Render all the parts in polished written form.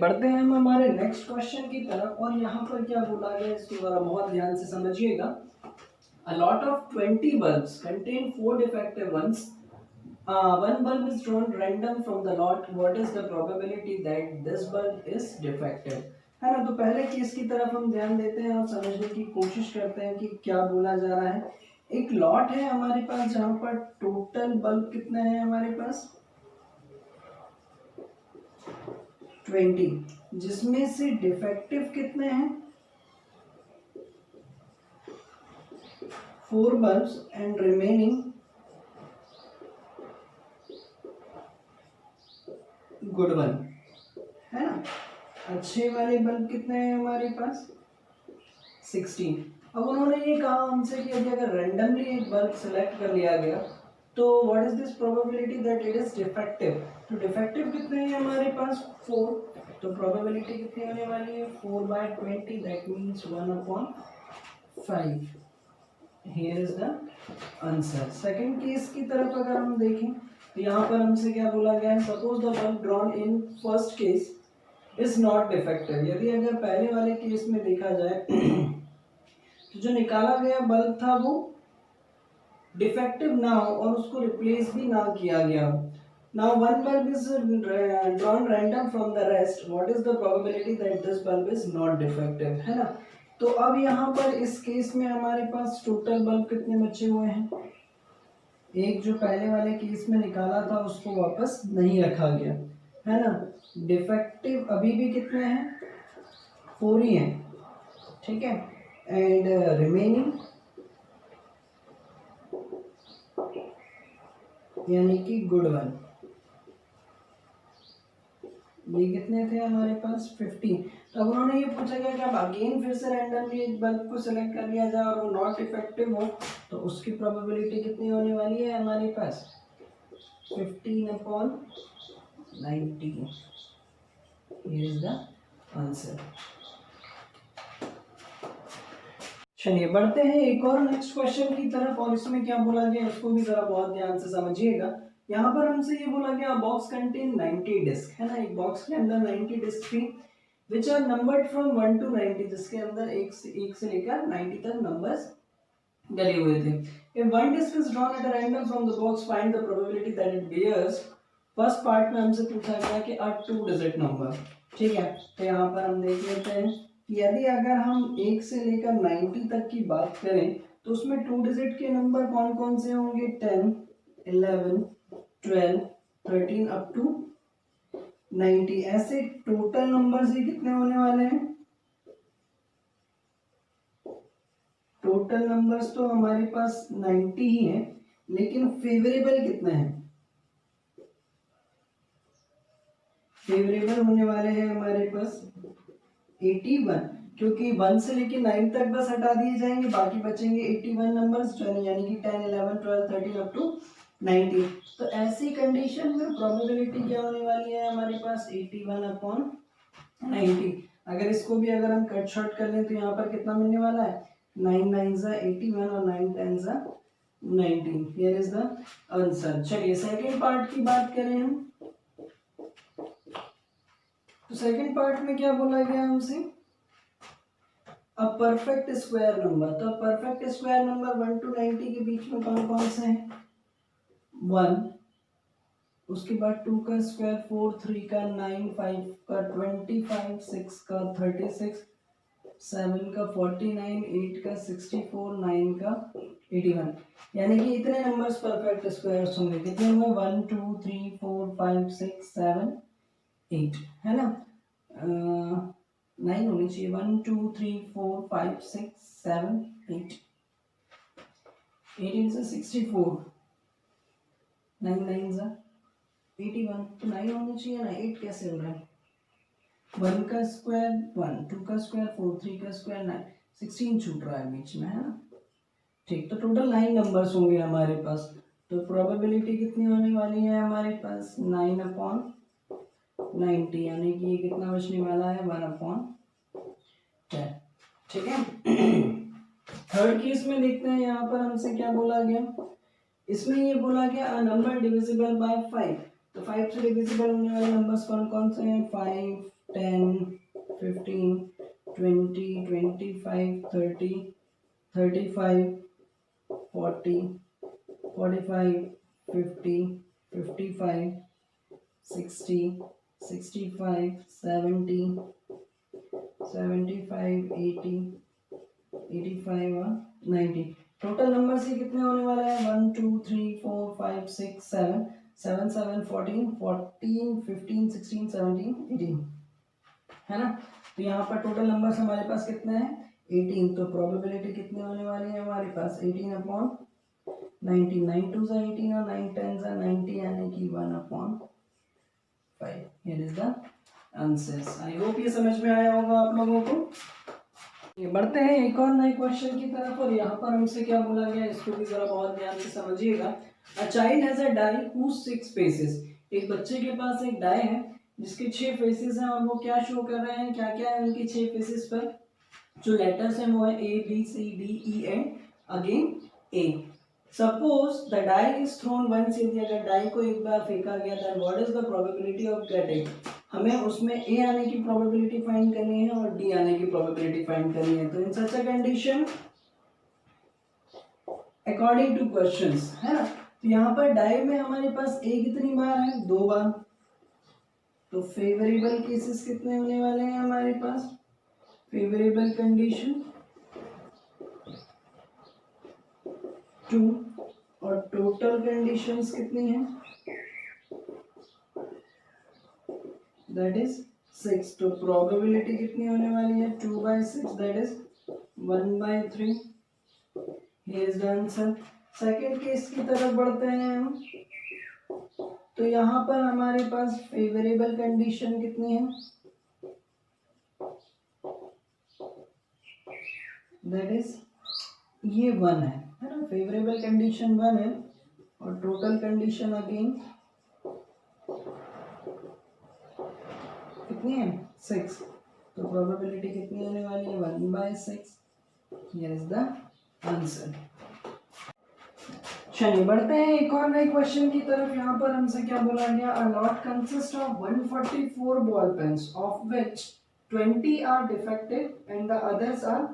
बढ़ते हैं हम हमारे नेक्स्ट क्वेश्चन की तरफ और यहाँ पर क्या बोला गया इसको जरा बहुत ध्यान से समझिएगा। A lot of 20 bulbs contain 4 defective ones. One bulb is drawn random from the lot. What is the probability that this bulb is defective? है ना। तो पहले केस की तरफ हम ध्यान देते हैं और समझने की कोशिश करते हैं कि क्या बोला जा रहा है। एक लॉट है हमारे पास जहां पर टोटल बल्ब कितने हैं हमारे पास 20, जिसमें से डिफेक्टिव कितने हैं 4 bulbs and remaining good one, है ना। अच्छे वाले बल्ब कितने हैं हमारे पास 16। अब उन्होंने ये कहा हमसे कि अगर रैंडमली एक बल्ब सिलेक्ट कर लिया गया तो what is this probability that it is defective. तो डिफेक्टिव कितने हैं हमारे पास 4, तो प्रोबेबिलिटी कितनी होने वाली है 4/20, that means 1/5। Here is the answer. Second case की तरफ अगर हम देखें तो यहाँ पर हमसे क्या बोला गया है, suppose the bulb drawn in first case is not defective. यदि अगर पहले वाले केस में देखा जाए तो जो निकाला गया बल्ब था वो डिफेक्टिव ना हो और उसको रिप्लेस भी ना किया गया हो। Now one bulb is drawn random from the rest, what is the probability that this bulb is not defective, है ना। तो अब यहाँ पर इस केस में हमारे पास टोटल बल्ब कितने बचे हुए हैं, एक जो पहले वाले केस में निकाला था उसको वापस नहीं रखा गया, है ना। डिफेक्टिव अभी भी कितने हैं 4 ही हैं, ठीक है। एंड रिमेनिंग यानी कि गुड वन, ये कितने थे हमारे पास 15। तो अब उन्होंने ये पूछा गया कि अब अगेन फिर से रैंडमली एक बल्ब को सिलेक्ट कर लिया जाए और वो नॉट इफेक्टिव हो तो उसकी प्रोबेबिलिटी कितनी होने वाली है हमारे पास 15/90। Here is the answer. चलिए बढ़ते हैं एक और नेक्स्ट क्वेश्चन की तरफ और इसमें क्या बोला गया इसको भी जरा बहुत ध्यान से समझिएगा। यहाँ पर हमसे ये बोला गया बॉक्स कंटेन 90 डिस्क, है ना। एक बॉक्स के अंदर 90 डिस्क थी which are numbered from 1 to 90, जिसके अंदर एक से लेकर 90 तक नंबर्स डले हुए थे। If one disc is drawn at a random from the box, find the probability that it bears। First part में हमसे पूछा गया कि a 2 digit नंबर, ठीक है। तो यहाँ पर हम देख लेते हैं यदि अगर हम 1 से लेकर 90 तक की बात करें तो उसमें 2 डिजिट के नंबर कौन कौन से होंगे 10, 11, 12, 13 अप टू 90। ऐसे टोटल नंबर्स ही कितने होने वाले हैं, टोटल नंबर्स तो हमारे पास 90 ही हैं, लेकिन फेवरेबल कितने हैं, फेवरेबल होने वाले हैं हमारे पास 81, क्योंकि 1 से लेके 9 तक बस हटा दिए जाएंगे, बाकी बचेंगे 81 नंबर्स यानी कि 10, 11, 12, 13 अप टू 90। तो ऐसी कंडीशन में प्रोबेबिलिटी क्या होने वाली है हमारे पास 81/90। अगर इसको भी अगर हम कट शॉर्ट कर लें तो यहाँ पर कितना मिलने वाला है 9 9 81 और 9 10 19। Here is the answer. चलिए सेकंड पार्ट की बात करें हम तो सेकंड पार्ट में क्या बोला गया हमसे अ परफेक्ट स्क्वायर नंबर। तो परफेक्ट स्क्वायर नंबर 1 to 90 के बीच में कौन कौन से हैं 1, उसके बाद 2 का स्क्वायर 4, 3 का 9, 5 का 25, 6 का 36, 7 का 49, 8 का 64, 9 का 81। यानी कि इतने नंबर्स परफेक्ट स्क्वायर्स होंगे। कितने होंगे 1 2 3 4 5 6 7 8, है ना। 9 होनी चाहिए 1 2 3 4 5 6 7 8। 18 से 64, 9 9 जा 81, तो 9 होनी चाहिए ना, 8 कैसे हो रहा है 1 का स्क्वायर 1, 2 का स्क्वायर 4, 3 का स्क्वायर 9, 16 छूट रहा है बीच में, है ना। ठीक, तो टोटल 9 नंबर्स होंगे हमारे पास। तो प्रोबेबिलिटी कितनी होने वाली है हमारे पास 9/90, यानी कि ये कितना बचने वाला है 1/10, ठीक है। थर्ड केस में देखते हैं यहाँ पर हमसे क्या बोला गया, इसमें ये बोला गया अ नंबर डिविजिबल बाय 5। तो 5 से डिविजिबल होने वाले नंबर्स कौन कौन से हैं 5, 10, 15, 20, 25, 30, 35, 40, 45, 50, 55, 60, 65, 70, 75, 80, 85 और 90। टोटल नंबर से कितने होने वाला है? 1 2 3 4 5 6 7 7 7 14 14 15 16 17 18 है ना। तो यहाँ पर टोटल नंबर्स हमारे पास कितने हैं? 18। तो प्रोबेबिलिटी कितनी होने वाली है हमारे पास? 18/90। 9 2 18 और 9 10 90 यानी कि 1/5। Here is the answers. I hope ये समझ में आया होगा आप लोगों को। ये बढ़ते हैं एक और नए क्वेश्चन की तरफ, और यहाँ पर हमसे क्या बोला गया इसको भी जरा बहुत ध्यान से समझिएगा। A child has a die whose 6 faces. एक बच्चे के पास एक डाई है जिसके 6 फेसेस हैं, और वो क्या शो कर रहे हैं, क्या क्या है उनकी 6 फेसेस पर? जो लेटर्स हैं वो है ABCDE and again A। Suppose the die is thrown once. यदि अगर डाई को एक बार फेंका गया, then what is the probability of getting? हमें उसमें A आने की प्रोबेबिलिटी फाइंड करनी है और D आने की प्रोबेबिलिटी फाइंड करनी है। तो in such a condition according to questions, है ना। तो यहाँ पर डाई में हमारे पास A कितनी बार है? 2 बार। तो फेवरेबल केसेस कितने होने वाले हैं हमारे पास? फेवरेबल कंडीशन 2 और टोटल कंडीशंस कितनी हैं? That is 6। तो प्रोबेबिलिटी कितनी होने वाली है? 2/6, that is 1/3। Here is the answer. Second case की तरफ बढ़ते हैं हम। तो यहाँ पर हमारे पास फेवरेबल कंडीशन कितनी है? दैट इज ये 1 है ना। फेवरेबल कंडीशन 1 है और टोटल कंडीशन अगेन कितनी है? 6। तो प्रोबेबिलिटी कितनी होने वाली है? 1/6। Here is the answer. चलिए बढ़ते हैं एक और नए क्वेश्चन की तरफ। यहाँ पर हमसे क्या बोला गया? A lot consist of 144 ball pens of which 20 are defective and the others are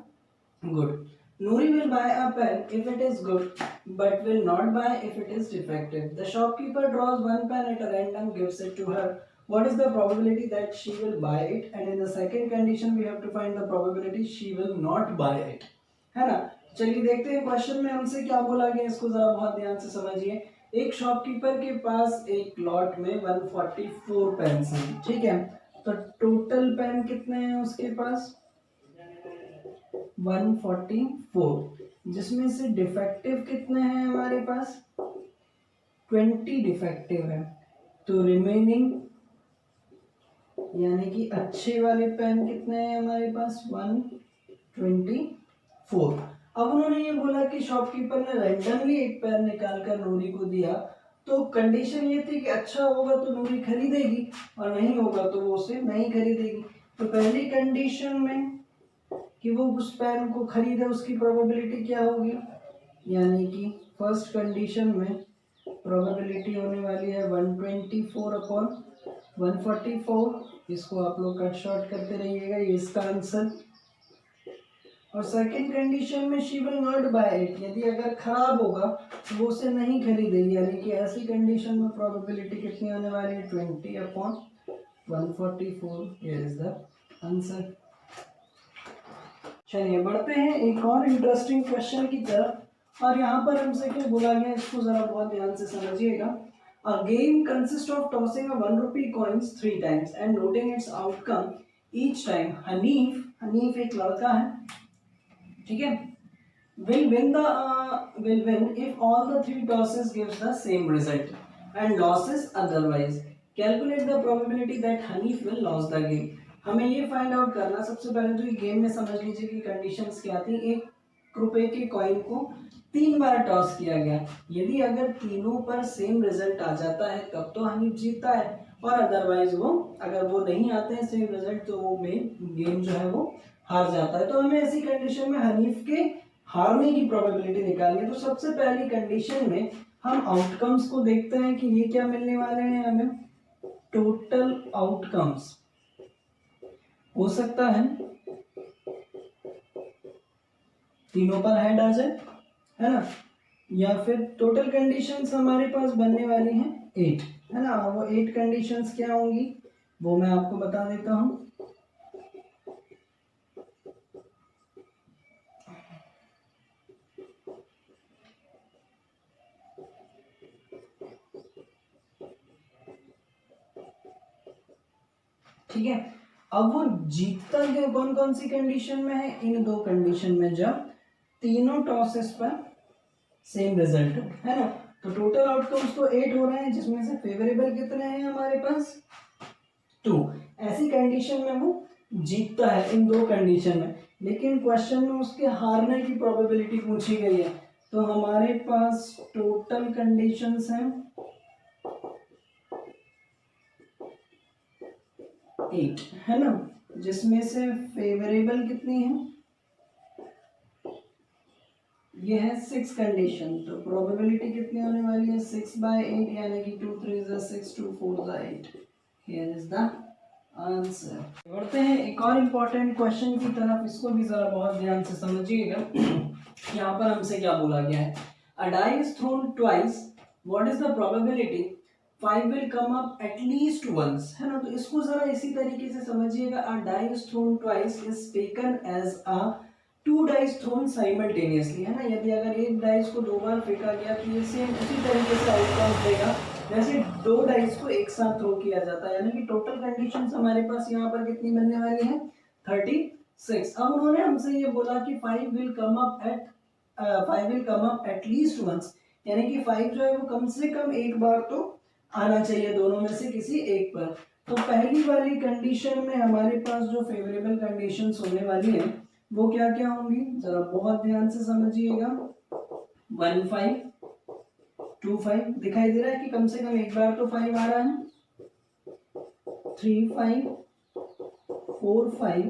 good. Noori will buy a pen if it is good, but will not buy if it is defective. The shopkeeper draws one pen at a random, gives it to her. What is the probability that she will buy it? And in the second condition, we have to find the probability she will not buy it. है ना। चलिए देखते हैं question में हमसे क्या बोला गया, इसको जरा बहुत ध्यान से समझिए। एक शॉपकीपर के पास एक लॉट में 144 पेन्स हैं, ठीक है। तो टोटल पेन कितने हैं उसके पास? 144, जिसमें से डिफेक्टिव कितने हैं हमारे पास? 20 डिफेक्टिव है। तो रिमेनिंग यानी कि अच्छे वाले पेन कितने हैं हमारे पास? 124। अब उन्होंने ये बोला कि शॉपकीपर ने रैंडमली एक पेन निकाल कर नूरी को दिया, तो कंडीशन ये थी कि अच्छा होगा तो नूरी खरीदेगी और नहीं होगा तो वो उसे नहीं खरीदेगी। तो पहली कंडीशन में कि वो उस पेन को खरीदे, उसकी प्रोबेबिलिटी क्या होगी? यानी कि फर्स्ट कंडीशन में प्रोबेबिलिटी होने वाली है 124/144। इसको आप लोग कट शॉर्ट करते रहिएगा, ये इसका आंसर। और सेकंड कंडीशन में she will not buy it, यदि अगर खराब होगा तो वो उसे नहीं खरीदेगी, यानी कि ऐसी कंडीशन में प्रोबेबिलिटी कितनी होने वाली है? 20/144। Here is the answer. चलिए बढ़ते हैं एक और इंटरेस्टिंग क्वेश्चन की तरफ, और यहाँ पर हमसे क्या बोला गया इसको जरा बहुत ध्यान से समझिएगा। A game consist of tossing a 1 rupee coins 3 times and noting its outcome each time. Hanif एक लड़का है, ठीक है, will win if all the 3 tosses gives the same result and losses otherwise. Calculate the probability that Hanif will lose the game. हमें ये find out करना, सबसे पहले तो ये गेम में समझ लीजिए कि कंडीशंस क्या थी। 1 रुपए के कॉइन को 3 बार टॉस किया गया, यदि अगर तीनों पर सेम रिजल्ट आ जाता है तब तो हनीफ जीतता है, और अदरवाइज वो अगर वो नहीं आते हैं सेम रिजल्ट तो वो गेम जो है वो हार जाता है। तो हमें ऐसी कंडीशन में हनीफ के हारने की प्रोबेबिलिटी निकालनी है। तो सबसे पहली कंडीशन में हम आउटकम्स को देखते हैं कि ये क्या मिलने वाले हैं हमें? टोटल आउटकम्स हो सकता है तीनों पर हेड आ जाए, है ना, या फिर टोटल कंडीशंस हमारे पास बनने वाली हैं 8, है ना। वो 8 कंडीशंस क्या होंगी वो मैं आपको बता देता हूँ। ठीक है, अब वो जीतता है कौन कौन सी कंडीशन में है, इन 2 कंडीशन में, जब तीनों टॉसेस पर सेम रिजल्ट है ना। तो टोटल आउटकम्स तो 8 हो रहे हैं, जिसमें से फेवरेबल कितने हैं हमारे पास 2। ऐसी कंडीशन में वो जीतता है इन 2 कंडीशन में, लेकिन क्वेश्चन में उसके हारने की प्रोबेबिलिटी पूछी गई है। तो हमारे पास टोटल कंडीशंस हैं 8, है ना, जिसमें से फेवरेबल कितनी है, ये है 6 कंडीशन। तो प्रोबेबिलिटी कितनी होने वाली है 6/8, यानी कि 2 3 6 2 4 8। Here is the answer. बढ़ते हैं एक और इम्पोर्टेंट क्वेश्चन की तरफ, इसको भी जरा बहुत ध्यान से समझिएगा। यहाँ पर हमसे क्या बोला गया है, a die is thrown twice, what is the probability 5 will come up at least once, है ना। तो इसको जरा इसी तरीके से समझिएगा, a die is thrown twice is taken as a 2 dice thrown simultaneously, है ना। यदि अगर एक डाइस को 2 बार फेंका गया तो ये सेम उसी तरीके से आउटकम देगा जैसे 2 डाइस को एक साथ थ्रो किया जाता है, यानी कि टोटल कंडीशंस हमारे पास यहाँ पर कितनी बनने वाली है 36। अब उन्होंने हमसे ये बोला कि 5 will come up at least once, यानी कि 5 जो है वो कम से कम एक बार तो आना चाहिए दोनों में से किसी एक पर। तो पहली वाली कंडीशन में हमारे पास जो फेवरेबल कंडीशंस होने वाली है वो क्या क्या होंगी, जरा बहुत ध्यान से समझिएगा। 1 5 2 5 दिखाई दे रहा है कि कम से कम एक बार तो 5 आ रहा है, 3 5 4 5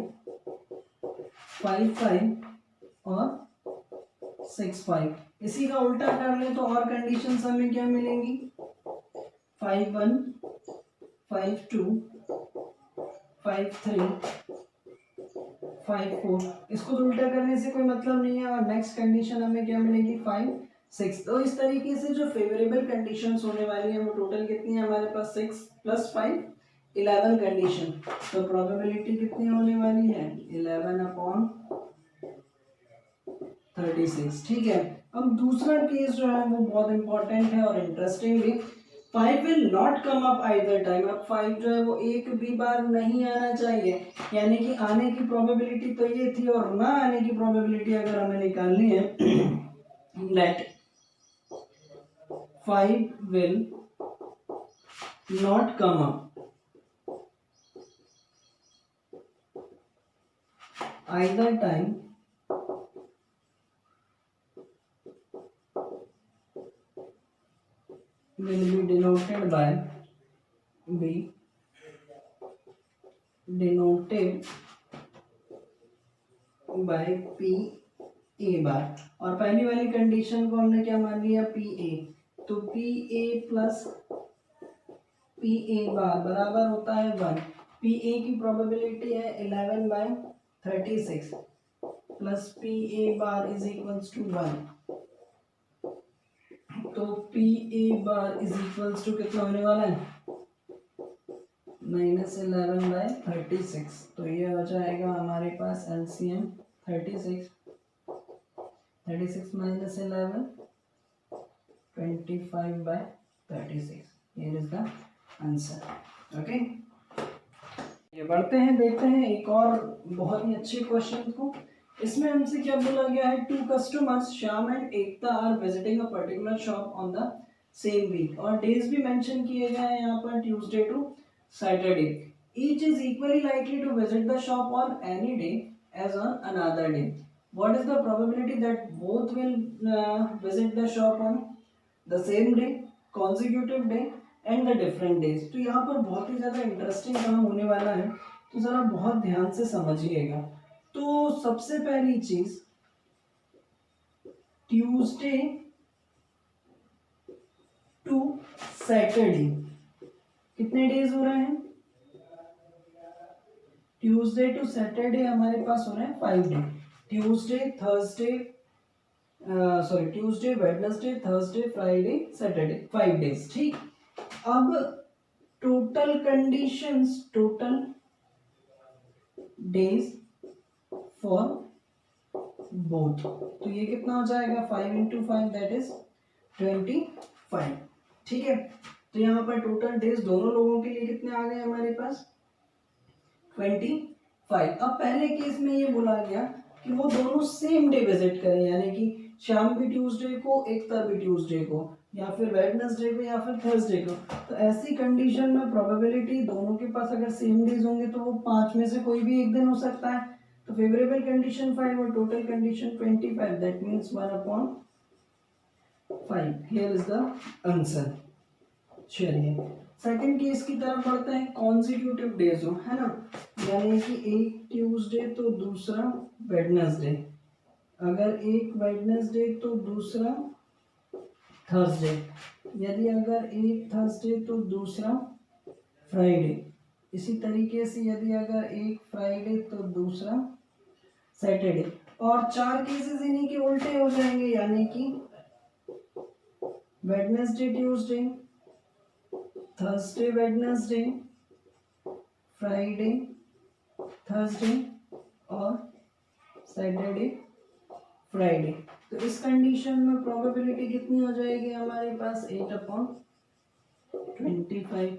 5 5 और 6 5। इसी का उल्टा कर ले तो और कंडीशंस हमें क्या मिलेंगी, 5 1 5 2 5 3 5 4। इसको तो उल्टा करने से कोई मतलब नहीं है, और नेक्स्ट कंडीशन हमें क्या मिलेगी 5 6। तो इस तरीके से जो फेवरेबल कंडीशंस होने वाली है वो टोटल कितनी है हमारे पास 6 + 5 11 कंडीशन। तो प्रोबेबिलिटी कितनी होने वाली है 11/36। ठीक है, अब दूसरा केस जो है वो बहुत इंपॉर्टेंट है और इंटरेस्टिंग भी। 5 will not come up either time, अब 5 जो है वो एक भी बार नहीं आना चाहिए, यानी कि आने की प्रोबेबिलिटी तो ये थी, और ना आने की प्रोबेबिलिटी अगर हमें निकालनी है let 5 will not come up either time will be denoted by P A bar. और पहली वाली कंडीशन को हमने क्या मान लिया P A, तो P A plus P A बार बराबर होता है 1। P A की प्रोबेबिलिटी है 11/36 plus P A bar is equals to 1। तो P A bar is equals to कितना होने वाला है -11/36। तो ये हो जाएगा हमारे पास LCM 36 minus 11 25/36। Here is the answer. Okay, ये बढ़ते हैं, देखते हैं एक और बहुत ही अच्छे क्वेश्चन को। इसमें हमसे क्या बोला गया है, 2 customers Shyam and Ekta are visiting a particular shop on the same week, और डेज भी मेंशन किए गए हैं यहाँ पर Tuesday to Saturday. Each is equally likely to visit the shop on any day as on another day. What is the probability that both will visit the shop on the same day, consecutive day and the different days? तो यहाँ पर बहुत ही ज़्यादा interesting काम होने वाला है, तो ज़रा बहुत ध्यान से समझिएगा। तो सबसे पहली चीज, ट्यूसडे टू सैटरडे कितने डेज हो रहे हैं, ट्यूसडे टू सैटरडे हमारे पास हो रहे हैं 5 day, Tuesday Thursday Tuesday Wednesday Thursday Friday Saturday 5 days. ठीक, अब total conditions, total days for both, तो ये कितना हो जाएगा 5 इंटू 5 दैट इज 25। ठीक है, तो यहाँ पर टोटल डेज दोनों लोगों के लिए कितने आ गए हमारे पास 25। अब पहले केस में ये बोला गया कि वो दोनों सेम डे विजिट करें, यानी कि शाम भी ट्यूसडे को, एकता भी ट्यूसडे को, या फिर वेडनेसडे को, या फिर थर्सडे को। तो ऐसी कंडीशन में प्रोबेबिलिटी दोनों के पास अगर सेम डेज होंगे तो वो 5 में से कोई भी एक दिन हो सकता है। तो फेवरेबल कंडीशन 5 और total condition 25, that means 1/5। Here is the answer. चलिए सेकंड केस की तरफ बढ़ते हैं। कॉन्जिक्यूटिव डेज हो, है ना, यानी कि एक ट्यूसडे तो दूसरा वेडनेसडे, अगर एक वेडनेसडे तो दूसरा थर्सडे, यदि अगर एक थर्सडे तो दूसरा फ्राइडे, इसी तरीके से यदि अगर एक फ्राइडे तो दूसरा सैटरडे, और 4 केसेस इन्हीं के उल्टे हो जाएंगे, यानी कि Wednesday Tuesday, Thursday Wednesday, Friday Thursday और सैटरडे फ्राइडे। तो इस कंडीशन में प्रोबेबिलिटी कितनी हो जाएगी हमारे पास 8/25।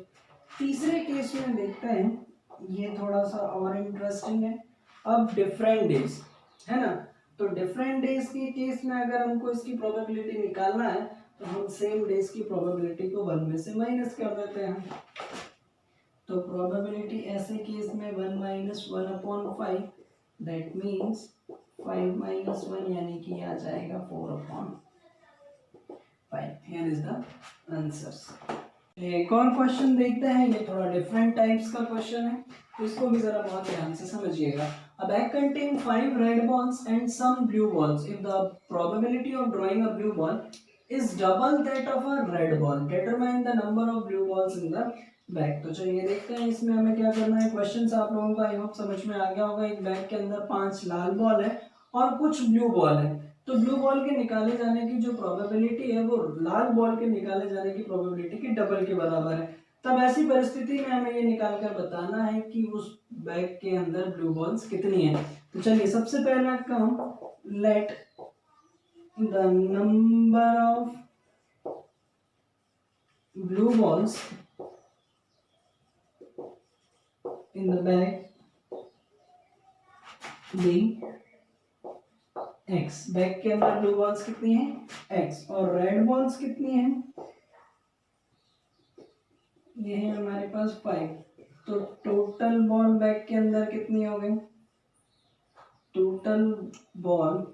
तीसरे केस में देखते हैं, ये थोड़ा सा और इंटरेस्टिंग है। अब डिफरेंट डेज, है ना, तो डिफरेंट डेज के केस में अगर हमको इसकी प्रोबेबिलिटी निकालना है तो हम सेम डेज की प्रोबेबिलिटी को 1 में से माइनस कर देते हैं। तो प्रोबेबिलिटी ऐसे केस में 1 - 1/5, दैट मीन्स 5 - 1 यानी कि आ जाएगा 4/5। Here is the answers. एक और क्वेश्चन देखते हैं, ये थोड़ा डिफरेंट टाइप्स का क्वेश्चन है, तो इसको भी जरा बहुत ध्यान से समझिएगा। A bag contains 5 red balls and some blue balls. If the probability of drawing a blue ball is double that of a red ball, determine the number of blue balls in the bag. तो चलिए देखते हैं इसमें हमें क्या करना है। Question आप लोगों को आई होप समझ में आ गया होगा। एक बैग के अंदर 5 लाल बॉल है और कुछ ब्लू बॉल है, तो ब्लू बॉल के निकाले जाने की जो प्रोबेबिलिटी है वो लाल बॉल के निकाले जाने की प्रोबेबिलिटी की डबल के बराबर है। तब ऐसी परिस्थिति में हमें ये निकाल कर बताना है कि उस बैग के अंदर ब्लू बॉल्स कितनी है। तो चलिए सबसे पहला काम, let the number of blue balls in the bag be x। Bag के अंदर ब्लू बॉल्स कितनी है x, और रेड बॉल्स कितनी है, ये है हमारे पास 5। तो टोटल बॉल बैग के अंदर कितनी हो गई, टोटल बॉल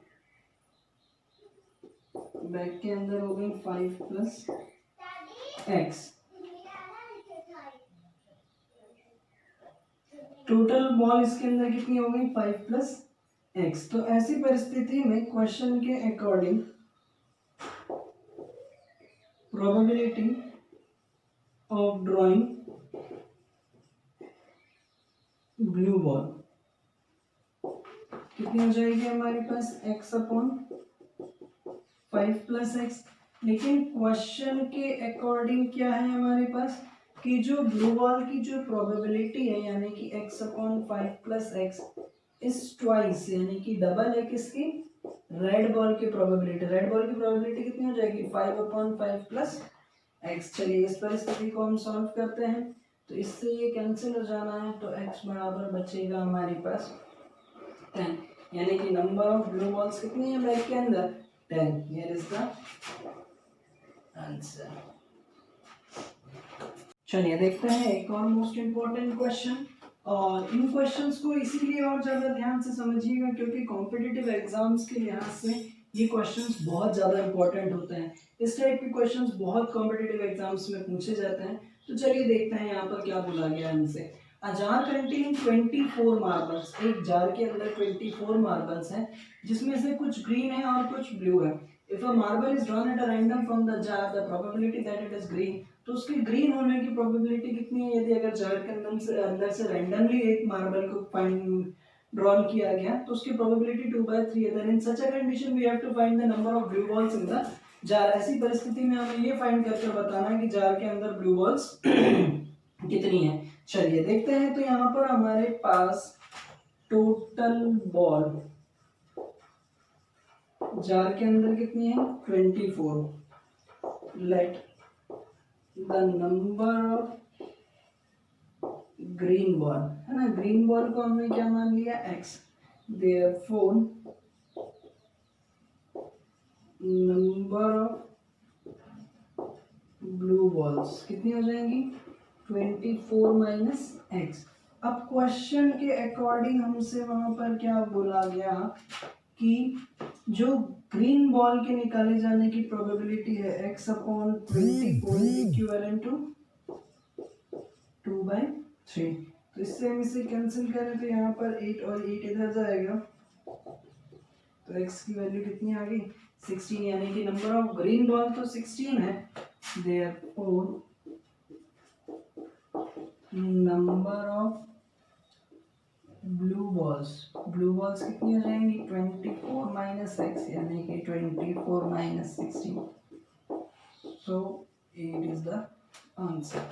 बैग के अंदर हो गई 5 + x। टोटल बॉल इसके अंदर कितनी हो गई 5 + x। तो ऐसी परिस्थिति में क्वेश्चन के according probability of drawing blue ball कितनी हो जाएगी हमारे पास x/5 + x। लेकिन क्वेश्चन के अकॉर्डिंग क्या है हमारे पास कि जो ब्लू बॉल की जो प्रोबेबिलिटी है, यानी कि x/5 + x इस ट्वाइस, यानी कि डबल है किसकी, रेड बॉल की प्रोबेबिलिटी। रेड बॉल की प्रोबेबिलिटी कितनी हो जाएगी 5/5 + x। चलिए इस परिस्थिति को हम सॉल्व करते हैं, तो इससे ये कैंसिल हो जाना है, तो x बराबर बचेगा हमारे पास 10, यानी कि नंबर ऑफ ब्लू बॉल्स कितनी है बैग के अंदर 10। Here is the answer. चलिए देखते हैं एक और मोस्ट इम्पोर्टेंट क्वेश्चन, और इन क्वेश्चंस को इसीलिए और ज़्यादा ध्यान से समझिएगा क्योंकि कॉम्पिटिटिव एग्जाम्स के लिहाज से ये क्वेश्चंस बहुत ज़्यादा इंपॉर्टेंट होते हैं। इस टाइप के क्वेश्चंस बहुत कॉम्पिटिटिव एग्जाम्स में पूछे जाते हैं। तो चलिए देखते हैं यहाँ पर क्या बोला गया है हमसे। अ जार कंटेन 24 मार्बल्स, एक जार के अंदर 24 मार्बल्स हैं जिसमें से कुछ ग्रीन है और कुछ ब्लू है। If a marble is drawn at a random from the jar, the probability that it is green तो उसके ग्रीन होने की प्रोबेबिलिटी कितनी है? यदि अगर जार के अंदर से रैंडमली एक मार्बल को फाइंड ड्रॉन किया गया तो उसकी प्रोबेबिलिटी 2/3 है। Then in such a condition we have to find the number of blue balls in the jar. ऐसी परिस्थिति में हमें ये फाइंड करके बताना है कि जार के अंदर ब्लू बॉल्स कितनी है। चलिए देखते हैं। तो यहाँ पर हमारे पास टोटल बॉल जार के अंदर कितनी है? 24। Late the number of green ball, है ना, ग्रीन बॉल को हमने क्या मान लिया? x। Therefore number of blue balls कितनी हो जाएंगी? 24 माइनस x। अब क्वेश्चन के अकॉर्डिंग हमसे वहां पर क्या बोला गया कि जो ग्रीन बॉल के निकाले जाने की प्रोबेबिलिटी है x/24 इक्विवेलेंट टू 2/3। तो इससे हम इसे कैंसिल करें तो यहाँ पर 8 और 8 इधर जाएगा, तो x की वैल्यू कितनी आ गई? 16, यानी कि नंबर ऑफ ग्रीन बॉल तो 16 है। Therefore number of blue balls कितनी हो जाएंगी? 24 माइनस x, यानी कि 24 minus 16। So 8 is the answer.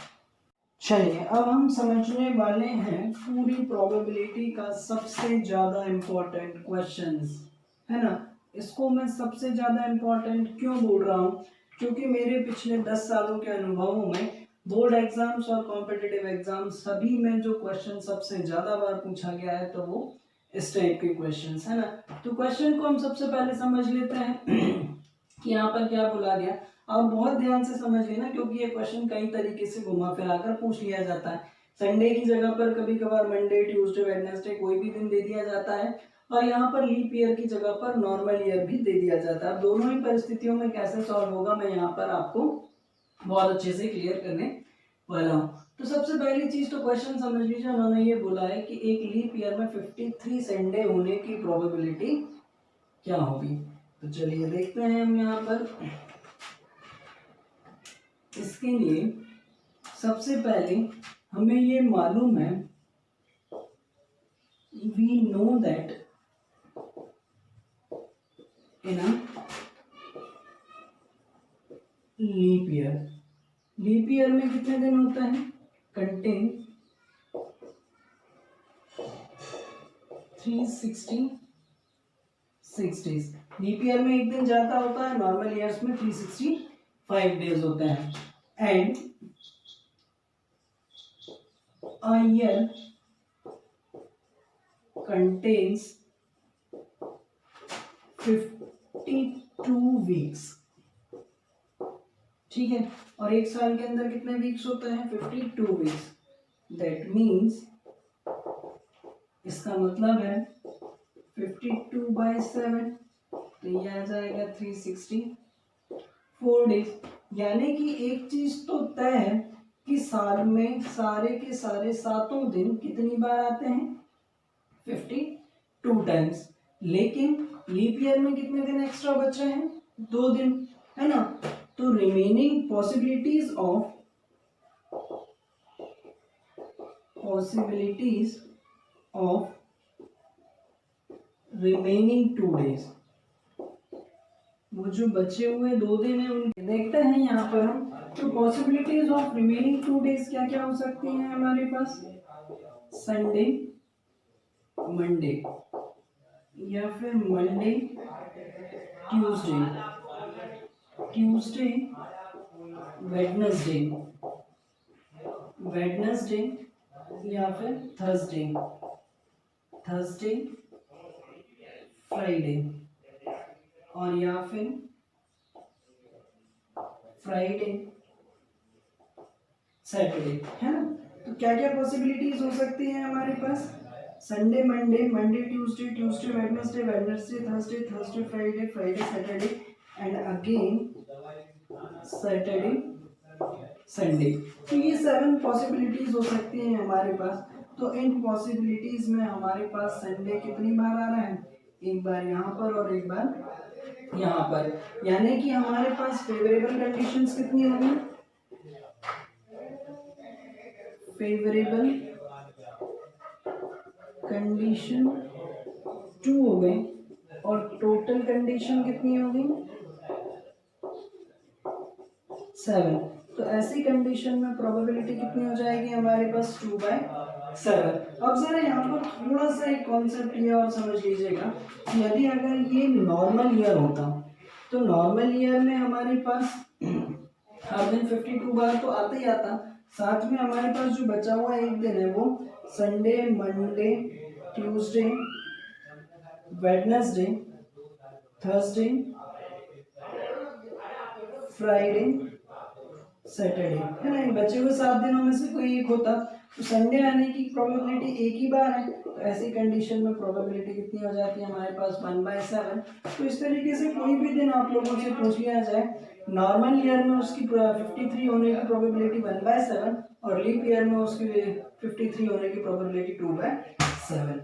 चलिए अब हम समझने वाले हैं पूरी प्रोबेबिलिटी का सबसे ज़्यादा इम्पोर्टेंट क्वेश्चंस, है ना। इसको मैं सबसे ज़्यादा इम्पोर्टेंट क्यों बोल रहा हूँ? क्योंकि मेरे पिछले 10 सालों के अनुभवों में बोर्ड एग्जाम्स और कॉम्पिटिटिव एग्जाम्स सभी में जो क्वेश्चन सबसे ज़्यादा बार पूछा गया है तो वो इस टाइप के क्वेश्चंस, है ना। तो क्वेश्चन को हम सबसे पहले समझ लेते हैं कि यहाँ पर क्या बोला गया। आप बहुत ध्यान से समझ लेना, क्योंकि ये क्वेश्चन कई तरीके से घुमा फिरा कर पूछ लिया जाता है। संडे की जगह पर कभी कभार मंडे, ट्यूसडे, वेडनेसडे कोई भी दिन दे दिया जाता है, और यहाँ पर लीप ईयर की जगह पर नॉर्मल ईयर भी दे दिया जाता है। दोनों ही परिस्थितियों में कैसे सॉल्व होगा मैं यहाँ पर आपको बहुत अच्छे से क्लियर करने वाला हूँ। तो सबसे पहली चीज तो क्वेश्चन समझ लीजिए, उन्होंने ये बोला है कि एक लीप ईयर में 53 संडे होने की प्रोबेबिलिटी क्या होगी। तो चलिए देखते हैं हम यहाँ पर। इसके लिए सबसे पहले हमें ये मालूम है, we know that in a leap year में कितने दिन होता है? Contain 366 days. लीप ईयर में एक दिन जाता होता है, नॉर्मल ईयर्स में 365 डेज होते हैं। And a year contains 52 weeks, ठीक है। और एक साल के अंदर कितने वीक्स होते हैं? 52 वीक्स। दैट मीन्स इसका मतलब है 52/7, तो ये आ जाएगा 364 डेज। यानी कि एक चीज तो तय है कि साल में सारे के सारे 7 दिन कितनी बार आते हैं? 52 टाइम्स। लेकिन लीप ईयर में कितने दिन एक्स्ट्रा बच रहे हैं? 2 दिन, है ना। तो remaining possibilities of remaining 2 days, वो जो बचे हुए 2 दिन है उनके देखते हैं यहाँ पर हम। तो पॉसिबिलिटीज ऑफ रिमेनिंग 2 डेज क्या क्या हो सकती हैं हमारे पास? संडे, मंडे, या फिर मंडे, ट्यूसडे, वेडनेसडे, या फिर थर्सडे, फ्राइडे, और या फिर फ्राइडे, सैटरडे, है ना। तो क्या क्या पॉसिबिलिटीज हो सकती हैं हमारे पास? Sunday, Monday, Tuesday, Wednesday, Thursday, Friday, Saturday, and again Saturday, Sunday. तो ये 7 पॉसिबिलिटीज हो सकती हैं हमारे पास। तो इन पॉसिबिलिटीज में हमारे पास संडे कितनी बार आ रहा है? एक बार यहाँ पर और एक बार यहाँ पर। यानी कि हमारे पास फेवरेबल कंडीशंस कितनी होंगी? फेवरेबल कंडीशन 2 हो गई और टोटल कंडीशन कितनी हो गई 7। तो ऐसी कंडीशन में प्रोबेबिलिटी कितनी हो जाएगी हमारे पास 2/7। अब जरा यहाँ पर थोड़ा सा एक कॉन्सेप्ट ये और समझ लीजिएगा, यदि अगर ये नॉर्मल ईयर होता तो नॉर्मल ईयर में हमारे पास हर दिन 52 बार तो आता ही आता, साथ में हमारे पास जो बचा हुआ एक दिन है वो Sunday, Monday, Tuesday, Wednesday, Thursday, Friday, Saturday, है ना। इन बचे हुए 7 दिनों में से कोई एक होता तो संडे आने की प्रोबेबिलिटी एक ही बार है, तो ऐसी कंडीशन में प्रोबेबिलिटी कितनी हो जाती है हमारे पास 1/7। तो इस तरीके से कोई भी दिन आप लोगों से पूछ लिया जाए, नॉर्मल ईयर में उसकी 53 होने की प्रोबेबिलिटी 1/7 और लीप ईयर में उसकी 53 होने की प्रोबेबिलिटी 2/7।